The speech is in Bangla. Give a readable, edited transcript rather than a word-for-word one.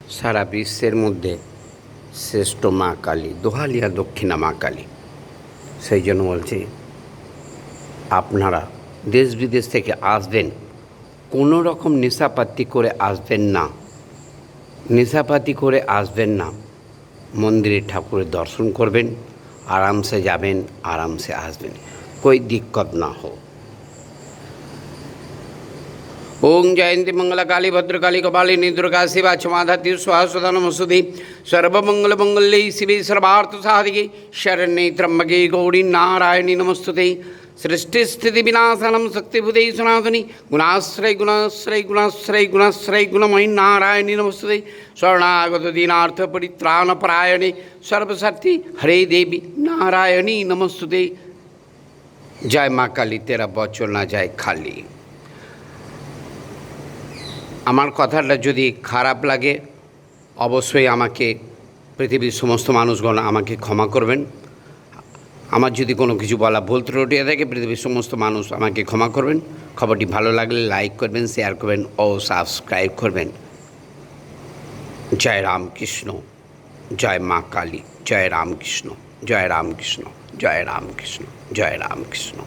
সারা বিশ্বের মধ্যে শ্রেষ্ঠ মা কালী, দোহালিয়া দক্ষিণা মা কালী। সেই জন্য বলছি, আপনারা দেশ বিদেশ থেকে আসবেন, কোনো রকম নেশাপাতি করে আসবেন না, নেশাপাতি করে আসবেন না। মন্দিরে ঠাকুরের দর্শন করবেন, আরামসে যাবেন, আরামসে আসবেন, कोई दिक्कत ना हो। ओम जयंती मंगला काली भद्रकाली कपालिनी दुर्गा शिवा क्षमा धती स्वाहा सुधा नमस्तुते। सर्वमंगल मंगल्ये शिवे सर्वार्थ साधिके शरण्ये त्र्यंबके गौरी नारायणी नमस्तुते। सृष्टि स्थिति विनाशनम शक्तिभूते सनातनी गुणाश्रय गुणाश्रय गुणाश्रय गुणाश्रय गुणमयी नारायणी नमस्तुते। शरणागत दीनार्थ परित्राण परायणे सर्वशक्ति हरे देवी नारायणी नमस्तुते। जय माँ काली, तेरा बचन ना जाए खाली। আমার কথাটা যদি খারাপ লাগে অবশ্যই আমাকে, পৃথিবীর সমস্ত মানুষগণ আমাকে ক্ষমা করবেন। আমার যদি কোনো কিছু বলা ভুল ত্রুটি থাকে, পৃথিবীর সমস্ত মানুষ আমাকে ক্ষমা করবেন। খবরটি ভালো লাগলে লাইক করবেন, শেয়ার করবেন ও সাবস্ক্রাইব করবেন। জয় রামকৃষ্ণ, জয় মা কালী, জয় রামকৃষ্ণ, জয় রামকৃষ্ণ, জয় রামকৃষ্ণ, জয় রামকৃষ্ণ।